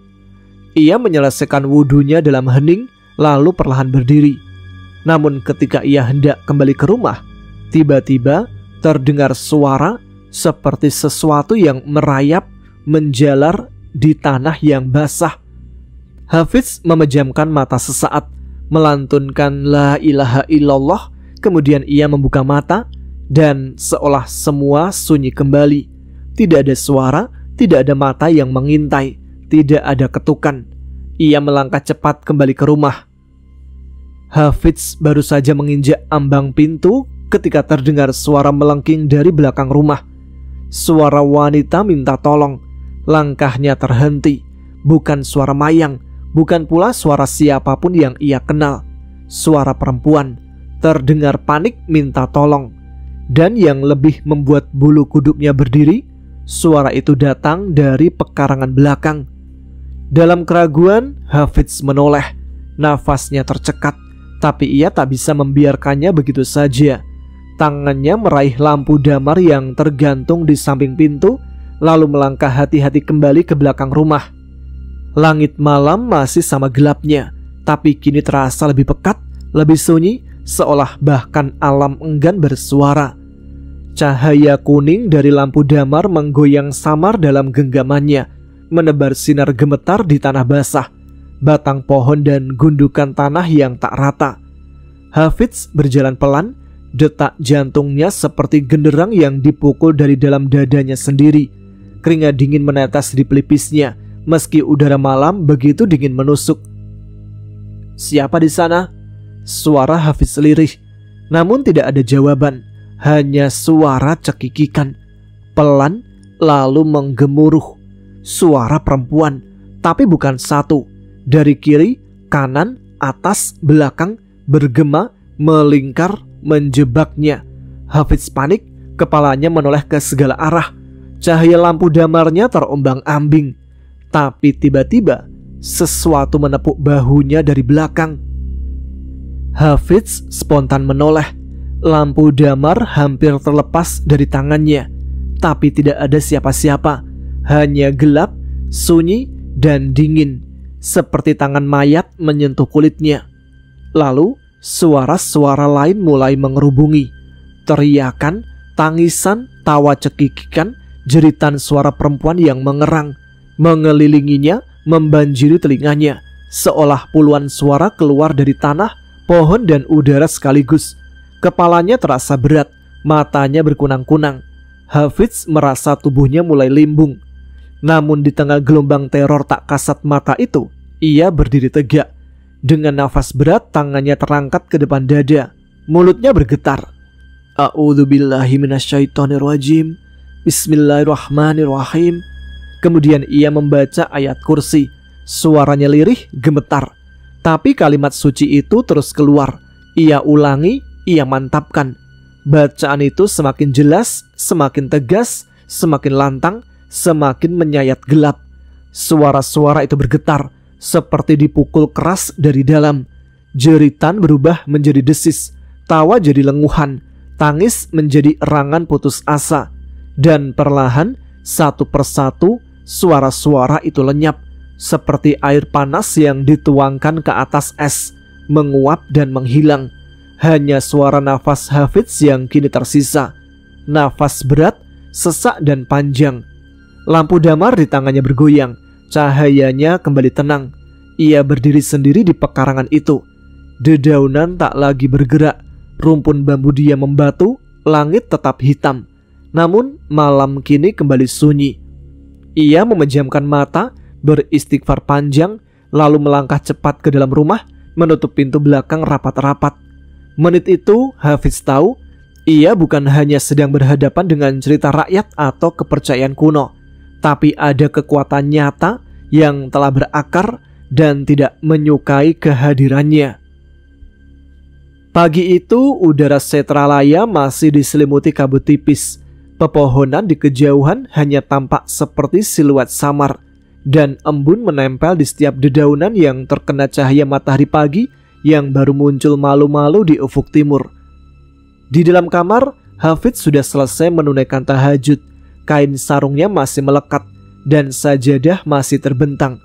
Ia menyelesaikan wudhunya dalam hening, lalu perlahan berdiri. Namun ketika ia hendak kembali ke rumah, tiba-tiba terdengar suara seperti sesuatu yang merayap menjalar di tanah yang basah. Hafidz memejamkan mata sesaat, melantunkan la ilaha illallah. Kemudian ia membuka mata dan seolah semua sunyi kembali. Tidak ada suara, tidak ada mata yang mengintai, tidak ada ketukan. Ia melangkah cepat kembali ke rumah. Hafidz baru saja menginjak ambang pintu ketika terdengar suara melengking dari belakang rumah. Suara wanita minta tolong. Langkahnya terhenti. Bukan suara Mayang, bukan pula suara siapapun yang ia kenal. Suara perempuan. Terdengar panik minta tolong. Dan yang lebih membuat bulu kuduknya berdiri, suara itu datang dari pekarangan belakang. Dalam keraguan, Hafidz menoleh. Nafasnya tercekat, tapi ia tak bisa membiarkannya begitu saja. Tangannya meraih lampu damar yang tergantung di samping pintu, lalu melangkah hati-hati kembali ke belakang rumah. Langit malam masih sama gelapnya, tapi kini terasa lebih pekat, lebih sunyi, seolah bahkan alam enggan bersuara. Cahaya kuning dari lampu damar menggoyang samar dalam genggamannya, menebar sinar gemetar di tanah basah, batang pohon dan gundukan tanah yang tak rata. Hafidz berjalan pelan. Detak jantungnya seperti genderang yang dipukul dari dalam dadanya sendiri. Keringat dingin menetes di pelipisnya, meski udara malam begitu dingin menusuk. "Siapa di sana?" Suara Hafidz lirih. Namun tidak ada jawaban, hanya suara cekikikan. Pelan lalu menggemuruh. Suara perempuan, tapi bukan satu. Dari kiri, kanan, atas, belakang, bergema, melingkar, menjebaknya. Hafidz panik, kepalanya menoleh ke segala arah. Cahaya lampu damarnya terombang-ambing. Tapi tiba-tiba sesuatu menepuk bahunya dari belakang. Hafidz spontan menoleh. Lampu damar hampir terlepas dari tangannya. Tapi tidak ada siapa-siapa. Hanya gelap, sunyi, dan dingin. Seperti tangan mayat menyentuh kulitnya. Lalu suara-suara lain mulai mengerubungi. Teriakan, tangisan, tawa cekikikan, jeritan suara perempuan yang mengerang, mengelilinginya, membanjiri telinganya, seolah puluhan suara keluar dari tanah, pohon, dan udara sekaligus. Kepalanya terasa berat, matanya berkunang-kunang. Hafidz merasa tubuhnya mulai limbung. Namun di tengah gelombang teror tak kasat mata itu, ia berdiri tegak. Dengan nafas berat, tangannya terangkat ke depan dada. Mulutnya bergetar. A'udzubillahi minasyaitonirrajim. Bismillahirrahmanirrahim. Kemudian ia membaca ayat kursi. Suaranya lirih, gemetar. Tapi kalimat suci itu terus keluar. Ia ulangi, ia mantapkan. Bacaan itu semakin jelas, semakin tegas, semakin lantang, semakin menyayat gelap. Suara-suara itu bergetar, seperti dipukul keras dari dalam. Jeritan berubah menjadi desis, tawa jadi lenguhan, tangis menjadi erangan putus asa. Dan perlahan, satu persatu, suara-suara itu lenyap, seperti air panas yang dituangkan ke atas es, menguap dan menghilang. Hanya suara nafas Hafidz yang kini tersisa. Nafas berat, sesak dan panjang. Lampu damar di tangannya bergoyang. Cahayanya kembali tenang. Ia berdiri sendiri di pekarangan itu. Dedaunan tak lagi bergerak. Rumpun bambu diam membatu. Langit tetap hitam. Namun malam kini kembali sunyi. Ia memejamkan mata, beristighfar panjang, lalu melangkah cepat ke dalam rumah, menutup pintu belakang rapat-rapat. Menit itu Hafidz tahu ia bukan hanya sedang berhadapan dengan cerita rakyat atau kepercayaan kuno, tapi ada kekuatan nyata yang telah berakar dan tidak menyukai kehadirannya. Pagi itu udara Setralaya masih diselimuti kabut tipis. Pepohonan di kejauhan hanya tampak seperti siluet samar, dan embun menempel di setiap dedaunan yang terkena cahaya matahari pagi yang baru muncul malu-malu di ufuk timur. Di dalam kamar, Hafidz sudah selesai menunaikan tahajud. Kain sarungnya masih melekat dan sajadah masih terbentang.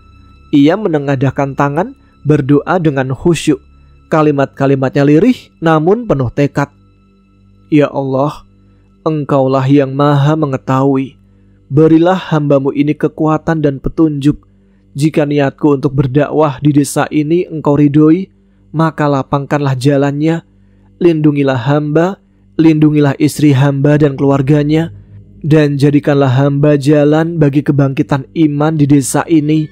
Ia menengadahkan tangan, berdoa dengan khusyuk. Kalimat-kalimatnya lirih namun penuh tekad. Ya Allah, Engkaulah yang maha mengetahui. Berilah hambamu ini kekuatan dan petunjuk. Jika niatku untuk berdakwah di desa ini Engkau ridhoi, maka lapangkanlah jalannya. Lindungilah hamba, lindungilah istri hamba dan keluarganya, dan jadikanlah hamba jalan bagi kebangkitan iman di desa ini.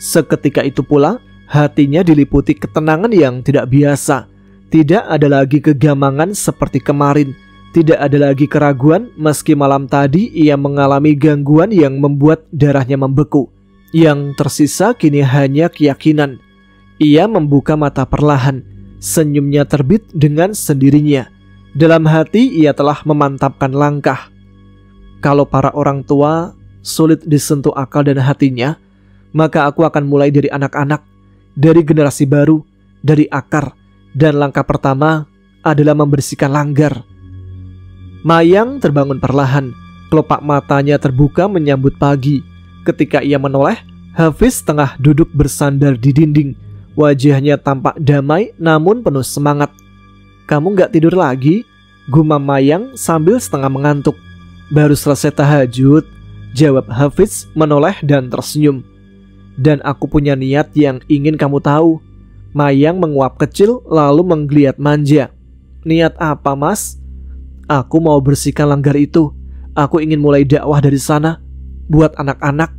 Seketika itu pula, hatinya diliputi ketenangan yang tidak biasa. Tidak ada lagi kegamangan seperti kemarin. Tidak ada lagi keraguan meski malam tadi ia mengalami gangguan yang membuat darahnya membeku. Yang tersisa kini hanya keyakinan. Ia membuka mata perlahan. Senyumnya terbit dengan sendirinya. Dalam hati ia telah memantapkan langkah. Kalau para orang tua sulit disentuh akal dan hatinya, maka aku akan mulai dari anak-anak, dari generasi baru, dari akar. Dan langkah pertama adalah membersihkan langgar. Mayang terbangun perlahan. Kelopak matanya terbuka menyambut pagi. Ketika ia menoleh, Hafidz tengah duduk bersandar di dinding. Wajahnya tampak damai namun penuh semangat. Kamu gak tidur lagi? Gumam Mayang sambil setengah mengantuk. Baru selesai tahajud, jawab Hafidz menoleh dan tersenyum. Dan aku punya niat yang ingin kamu tahu. Mayang menguap kecil lalu menggeliat manja. Niat apa, Mas? Aku mau bersihkan langgar itu. Aku ingin mulai dakwah dari sana, buat anak-anak.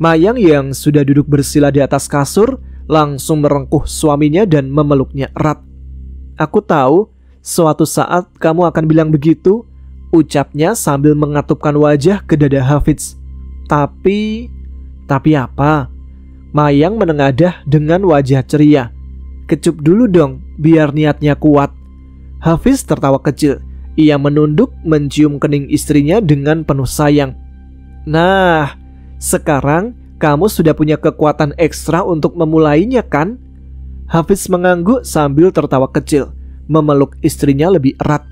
Mayang yang sudah duduk bersila di atas kasur langsung merengkuh suaminya dan memeluknya erat. Aku tahu suatu saat kamu akan bilang begitu, ucapnya sambil mengatupkan wajah ke dada Hafidz. Tapi apa? Mayang menengadah dengan wajah ceria. Kecup dulu dong, biar niatnya kuat. Hafidz tertawa kecil. Ia menunduk mencium kening istrinya dengan penuh sayang. Nah, sekarang kamu sudah punya kekuatan ekstra untuk memulainya kan? Hafidz mengangguk sambil tertawa kecil, memeluk istrinya lebih erat.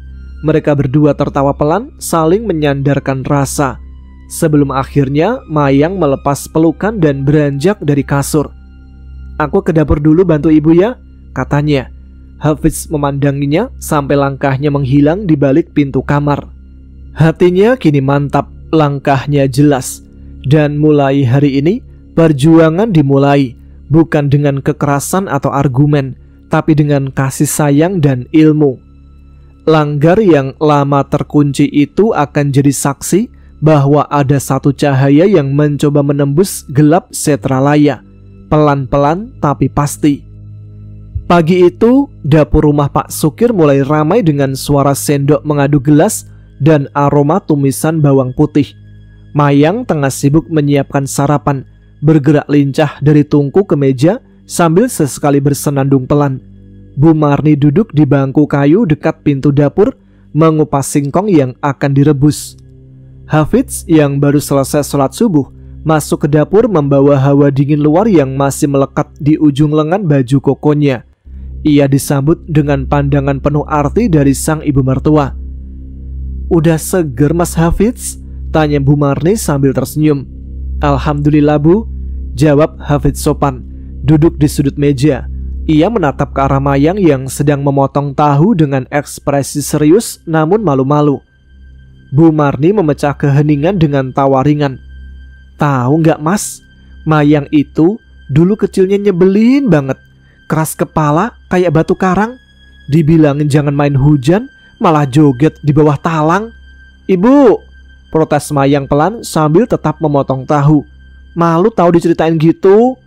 Mereka berdua tertawa pelan, saling menyandarkan rasa. Sebelum akhirnya Mayang melepas pelukan dan beranjak dari kasur. Aku ke dapur dulu bantu ibu ya, katanya. Hafidz memandanginya sampai langkahnya menghilang di balik pintu kamar. Hatinya kini mantap, langkahnya jelas. Dan mulai hari ini, perjuangan dimulai, bukan dengan kekerasan atau argumen, tapi dengan kasih sayang dan ilmu. Langgar yang lama terkunci itu akan jadi saksi bahwa ada satu cahaya yang mencoba menembus gelap Setralaya. Pelan-pelan tapi pasti. Pagi itu, dapur rumah Pak Sukir mulai ramai dengan suara sendok mengadu gelas dan aroma tumisan bawang putih. Mayang tengah sibuk menyiapkan sarapan, bergerak lincah dari tungku ke meja sambil sesekali bersenandung pelan. Bu Marni duduk di bangku kayu dekat pintu dapur, mengupas singkong yang akan direbus. Hafidz yang baru selesai sholat subuh masuk ke dapur membawa hawa dingin luar yang masih melekat di ujung lengan baju kokonya. Ia disambut dengan pandangan penuh arti dari sang ibu mertua. Udah seger Mas Hafidz? Tanya Bu Marni sambil tersenyum. Alhamdulillah Bu, jawab Hafidz sopan, duduk di sudut meja. Ia menatap ke arah Mayang yang sedang memotong tahu dengan ekspresi serius namun malu-malu. Bu Marni memecah keheningan dengan tawa ringan. Tahu nggak Mas, Mayang itu dulu kecilnya nyebelin banget. Keras kepala kayak batu karang. Dibilangin jangan main hujan, malah joget di bawah talang. Ibu, protes Mayang pelan sambil tetap memotong tahu. Malu tahu diceritain gitu.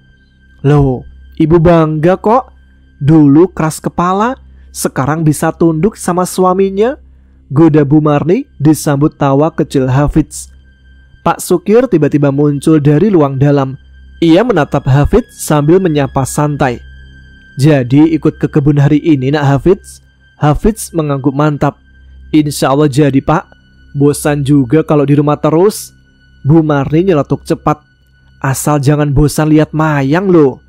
Loh, ibu bangga kok. Dulu keras kepala, sekarang bisa tunduk sama suaminya. Goda Bu Marni disambut tawa kecil Hafidz. Pak Sukir tiba-tiba muncul dari ruang dalam. Ia menatap Hafidz sambil menyapa santai. Jadi ikut ke kebun hari ini nak Hafidz? Hafidz mengangguk mantap. Insya Allah jadi pak. Bosan juga kalau di rumah terus. Bu Marni nyeletuk cepat. Asal jangan bosan lihat Mayang loh.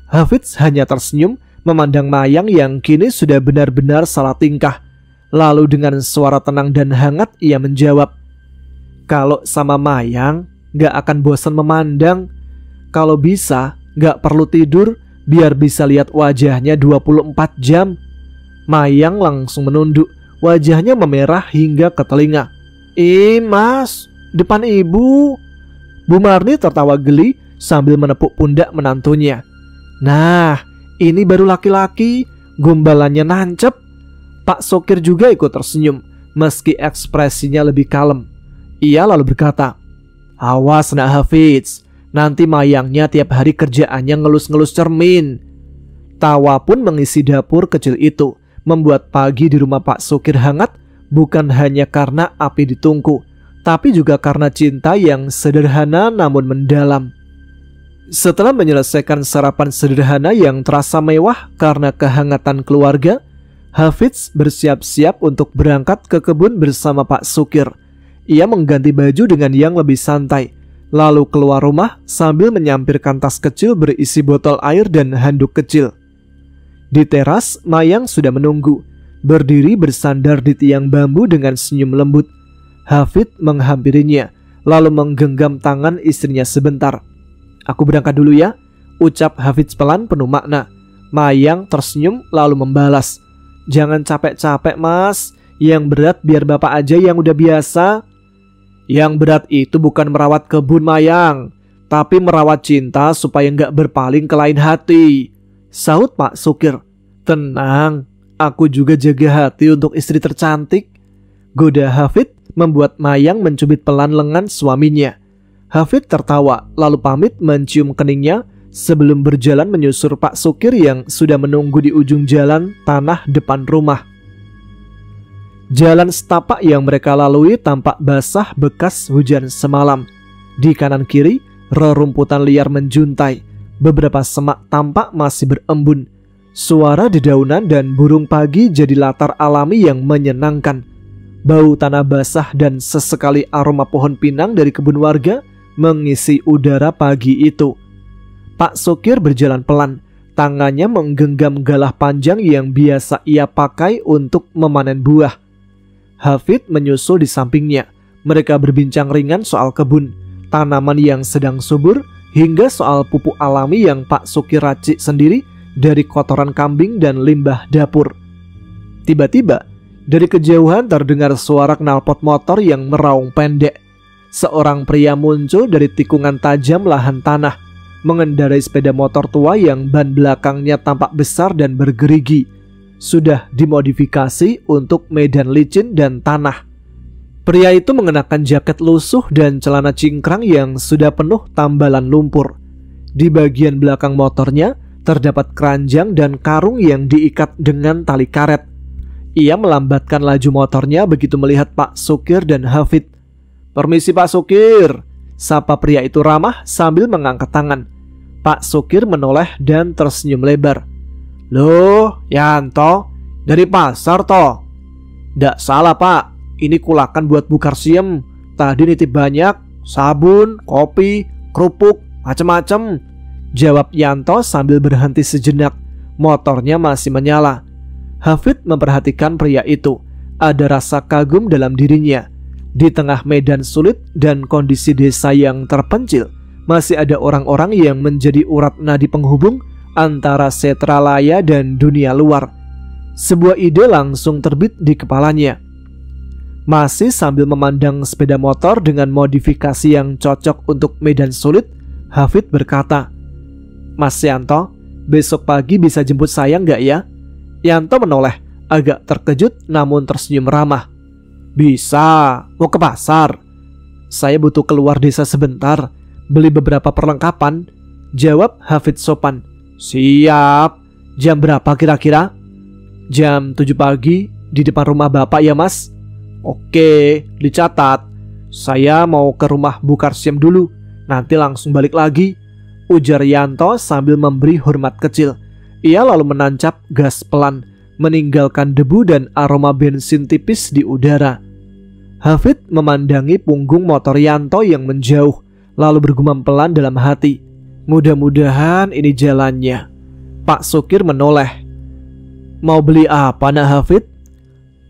Hafidz hanya tersenyum memandang Mayang yang kini sudah benar-benar salah tingkah. Lalu dengan suara tenang dan hangat ia menjawab, kalau sama Mayang gak akan bosan memandang. Kalau bisa gak perlu tidur biar bisa lihat wajahnya 24 jam. Mayang langsung menunduk, wajahnya memerah hingga ke telinga. Mas, depan ibu. Bu Marni tertawa geli sambil menepuk pundak menantunya. Nah, ini baru laki-laki, gombalannya nancep. Pak Sokir juga ikut tersenyum, meski ekspresinya lebih kalem. Ia lalu berkata, awas nak Hafidz, nanti Mayangnya tiap hari kerjaannya ngelus-ngelus cermin. Tawa pun mengisi dapur kecil itu, membuat pagi di rumah Pak Sokir hangat, bukan hanya karena api di tungku, tapi juga karena cinta yang sederhana namun mendalam. Setelah menyelesaikan sarapan sederhana yang terasa mewah karena kehangatan keluarga, Hafidz bersiap-siap untuk berangkat ke kebun bersama Pak Sokir. Ia mengganti baju dengan yang lebih santai, lalu keluar rumah sambil menyampirkan tas kecil berisi botol air dan handuk kecil. Di teras, Mayang sudah menunggu, berdiri bersandar di tiang bambu dengan senyum lembut. Hafidz menghampirinya, lalu menggenggam tangan istrinya sebentar. Aku berangkat dulu ya, ucap Hafidz pelan penuh makna. Mayang tersenyum lalu membalas, jangan capek-capek mas, yang berat biar bapak aja yang udah biasa. Yang berat itu bukan merawat kebun Mayang, tapi merawat cinta supaya nggak berpaling ke lain hati, sahut Pak Sokir. Tenang, aku juga jaga hati untuk istri tercantik. Goda Hafidz membuat Mayang mencubit pelan lengan suaminya. Hafidz tertawa lalu pamit mencium keningnya sebelum berjalan menyusur Pak Sokir yang sudah menunggu di ujung jalan tanah depan rumah. Jalan setapak yang mereka lalui tampak basah bekas hujan semalam. Di kanan kiri, rerumputan liar menjuntai. Beberapa semak tampak masih berembun. Suara dedaunan dan burung pagi jadi latar alami yang menyenangkan. Bau tanah basah dan sesekali aroma pohon pinang dari kebun warga mengisi udara pagi itu. Pak Sokir berjalan pelan, tangannya menggenggam galah panjang yang biasa ia pakai untuk memanen buah. Hafidz menyusul di sampingnya. Mereka berbincang ringan soal kebun, tanaman yang sedang subur, hingga soal pupuk alami yang Pak Sokir racik sendiri dari kotoran kambing dan limbah dapur. Tiba-tiba, dari kejauhan terdengar suara knalpot motor yang meraung pendek. Seorang pria muncul dari tikungan tajam lahan tanah, mengendarai sepeda motor tua yang ban belakangnya tampak besar dan bergerigi. Sudah dimodifikasi untuk medan licin dan tanah. Pria itu mengenakan jaket lusuh dan celana cingkrang yang sudah penuh tambalan lumpur. Di bagian belakang motornya terdapat keranjang dan karung yang diikat dengan tali karet. Ia melambatkan laju motornya begitu melihat Pak Sokir dan Hafidz. Permisi Pak Sokir, sapa pria itu ramah sambil mengangkat tangan. Pak Sokir menoleh dan tersenyum lebar. Loh, Yanto, dari pasar toh? Nggak salah pak, ini kulakan buat Bu Karsiem. Tadi nitip banyak, sabun, kopi, kerupuk, macem-macem, jawab Yanto sambil berhenti sejenak. Motornya masih menyala. Hafidz memperhatikan pria itu. Ada rasa kagum dalam dirinya. Di tengah medan sulit dan kondisi desa yang terpencil, masih ada orang-orang yang menjadi urat nadi penghubung antara Setralaya dan dunia luar. Sebuah ide langsung terbit di kepalanya. Masih sambil memandang sepeda motor dengan modifikasi yang cocok untuk medan sulit, Hafidz berkata, Mas Yanto, besok pagi bisa jemput saya nggak ya? Yanto menoleh, agak terkejut namun tersenyum ramah. Bisa, mau ke pasar? Saya butuh keluar desa sebentar, beli beberapa perlengkapan, jawab Hafidz sopan. Siap, jam berapa kira-kira? Jam 7 pagi di depan rumah bapak ya mas? Oke, dicatat. Saya mau ke rumah Bu Karsiem dulu, nanti langsung balik lagi, ujar Yanto sambil memberi hormat kecil. Ia lalu menancap gas pelan, meninggalkan debu dan aroma bensin tipis di udara. Hafid memandangi punggung motor Yanto yang menjauh, lalu bergumam pelan dalam hati. Mudah-mudahan ini jalannya. Pak Sukir menoleh. Mau beli apa nak Hafid?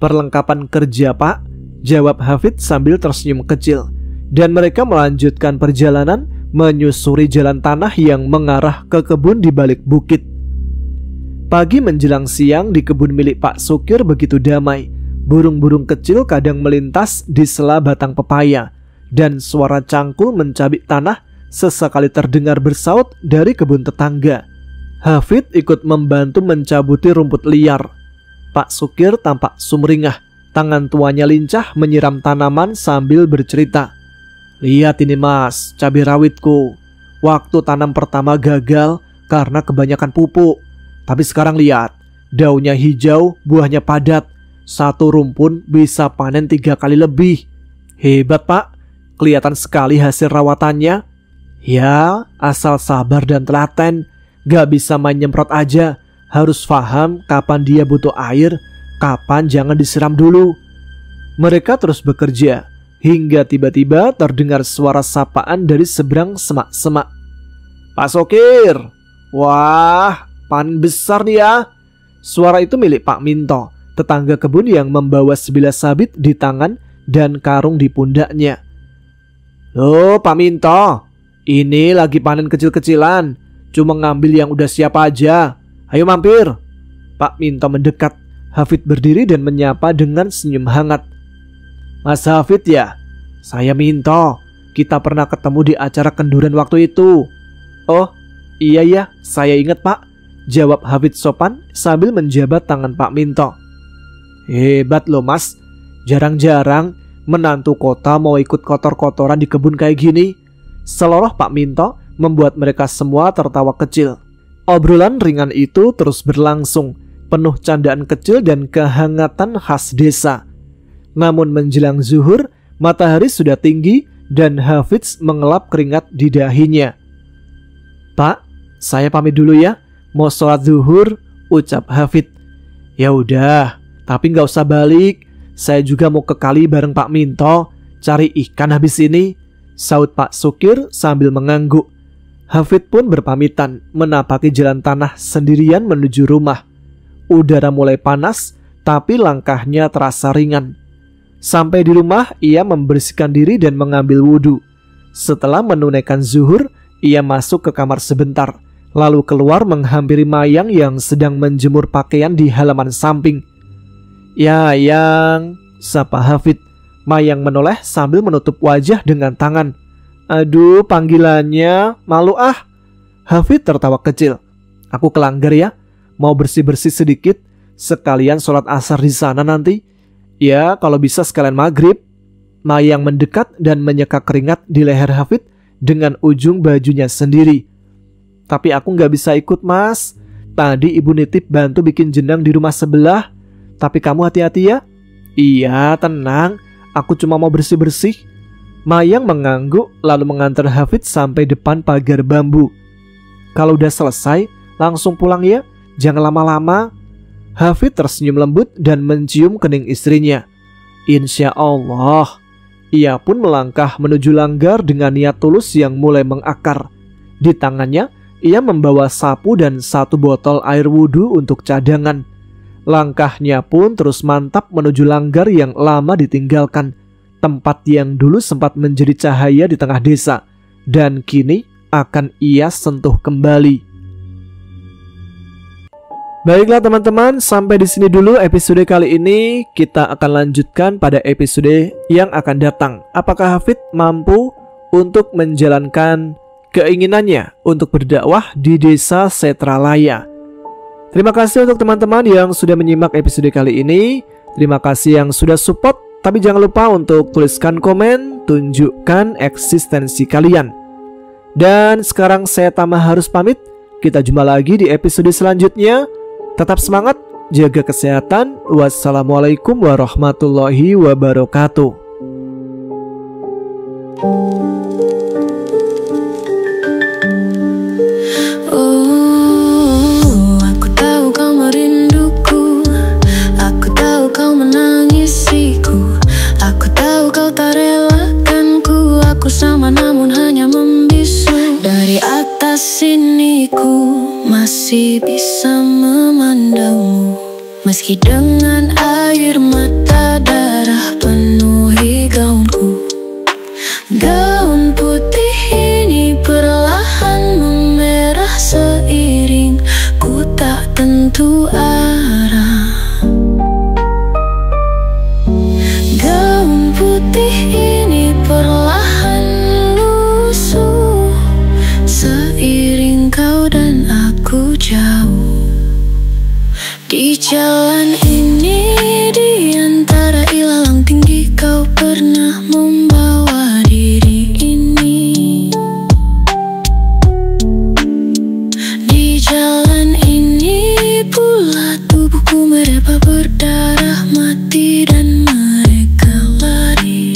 Perlengkapan kerja pak, jawab Hafid sambil tersenyum kecil. Dan mereka melanjutkan perjalanan menyusuri jalan tanah yang mengarah ke kebun di balik bukit. Pagi menjelang siang di kebun milik Pak Sukir begitu damai. Burung-burung kecil kadang melintas di sela batang pepaya, dan suara cangkul mencabik tanah sesekali terdengar bersaut dari kebun tetangga. Hafid ikut membantu mencabuti rumput liar. Pak Sukir tampak sumringah, tangan tuanya lincah menyiram tanaman sambil bercerita. Lihat ini mas, cabai rawitku. Waktu tanam pertama gagal karena kebanyakan pupuk. Tapi sekarang lihat, daunnya hijau, buahnya padat. Satu rumpun bisa panen 3 kali lebih. Hebat pak, kelihatan sekali hasil rawatannya. Ya, asal sabar dan telaten. Gak bisa main nyemprot aja. Harus paham kapan dia butuh air, kapan jangan disiram dulu. Mereka terus bekerja, hingga tiba-tiba terdengar suara sapaan dari seberang semak-semak. Pak Sukir, wah, panen besar nih ya. Suara itu milik Pak Minto, tetangga kebun yang membawa sebilah sabit di tangan dan karung di pundaknya. Loh Pak Minto, ini lagi panen kecil-kecilan, cuma ngambil yang udah siap aja. Ayo mampir. Pak Minto mendekat. Hafid berdiri dan menyapa dengan senyum hangat. Mas Hafid ya? Saya Minto. Kita pernah ketemu di acara kenduran waktu itu. Oh iya ya, saya ingat pak, jawab Hafid sopan sambil menjabat tangan Pak Minto. Hebat loh mas, jarang-jarang menantu kota mau ikut kotor-kotoran di kebun kayak gini. Seloroh Pak Minto membuat mereka semua tertawa kecil. Obrolan ringan itu terus berlangsung, penuh candaan kecil dan kehangatan khas desa. Namun menjelang zuhur, matahari sudah tinggi dan Hafidz mengelap keringat di dahinya. Pak, saya pamit dulu ya, mau sholat zuhur, ucap Hafid. Ya udah, tapi nggak usah balik. Saya juga mau ke kali bareng Pak Minto, cari ikan habis ini, saut Pak Sukir sambil mengangguk. Hafid pun berpamitan, menapaki jalan tanah sendirian menuju rumah. Udara mulai panas, tapi langkahnya terasa ringan. Sampai di rumah, ia membersihkan diri dan mengambil wudhu. Setelah menunaikan zuhur, ia masuk ke kamar sebentar, lalu keluar menghampiri Mayang yang sedang menjemur pakaian di halaman samping. Ya Yang, sapa Hafid. Mayang menoleh sambil menutup wajah dengan tangan. Aduh, panggilannya malu ah. Hafid tertawa kecil. Aku kelanggar ya, mau bersih-bersih sedikit, sekalian sholat asar di sana nanti. Ya, kalau bisa sekalian maghrib. Mayang mendekat dan menyeka keringat di leher Hafid dengan ujung bajunya sendiri. Tapi aku nggak bisa ikut mas. Tadi ibu nitip bantu bikin jenang di rumah sebelah. Tapi kamu hati-hati ya. Iya, tenang. Aku cuma mau bersih-bersih. Mayang mengangguk lalu mengantar Hafid sampai depan pagar bambu. Kalau udah selesai, langsung pulang ya, jangan lama-lama. Hafid tersenyum lembut dan mencium kening istrinya. Insya Allah. Ia pun melangkah menuju langgar dengan niat tulus yang mulai mengakar. Di tangannya, ia membawa sapu dan 1 botol air wudhu untuk cadangan. Langkahnya pun terus mantap menuju langgar yang lama ditinggalkan. Tempat yang dulu sempat menjadi cahaya di tengah desa, dan kini akan ia sentuh kembali. Baiklah teman-teman, sampai di sini dulu episode kali ini. Kita akan lanjutkan pada episode yang akan datang. Apakah Hafid mampu untuk menjalankan keinginannya untuk berdakwah di desa Setralaya? Terima kasih untuk teman-teman yang sudah menyimak episode kali ini. Terima kasih yang sudah support. Tapi jangan lupa untuk tuliskan komen, tunjukkan eksistensi kalian. Dan sekarang saya Tama harus pamit. Kita jumpa lagi di episode selanjutnya. Tetap semangat, jaga kesehatan. Wassalamualaikum warahmatullahi wabarakatuh. Aku mengisiku. Aku tahu kau tak relakanku, aku sama namun hanya membisu. Dari atas sini ku masih bisa memandangmu, meski dengan air mata darah penuhi gaunku. Gaun putih ini perlahan memerah seiring ku tak tentu arah. Gaun putih ini perlahan lusuh seiring kau dan aku jauh. Di jalan ini, di antara ilalang tinggi, kau pernah membawa diri ini. Di jalan ini pula tubuhku mereba berdarah mati dan mereka lari.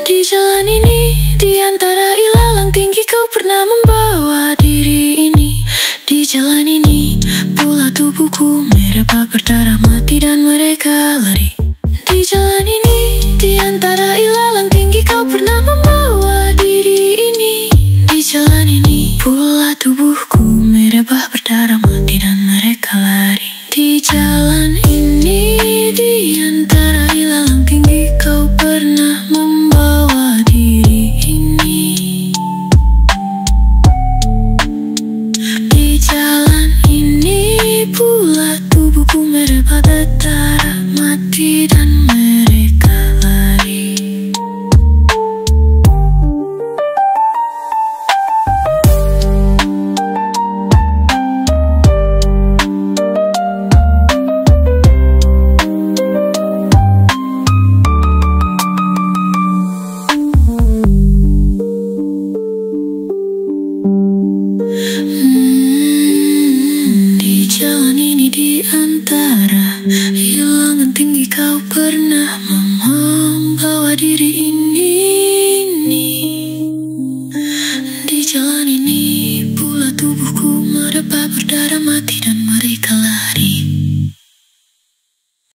Di jalan ini, di antara ilalang tinggi, kau pernah membawa diri ini. Di jalan ini pula tubuhku mereba berdarah mati dan mereka lari. Di jalan ini, di antara ilalang tinggi, kau pernah membawa diri ini. Di jalan ini pula tubuhku mereba berdarah mati dan mereka lari. Di jalan ini, di antara ilalang tinggi, kau pernah membawa diri ini. Di jalan ini pula tubuhku mereba berdarah mati dan mereka lari. Di jalan ini, di antara ilalang tinggi, kau pernah membawa diri ini. Di jalan ini pula tubuhku mereba berdarah mati dan mereka lari.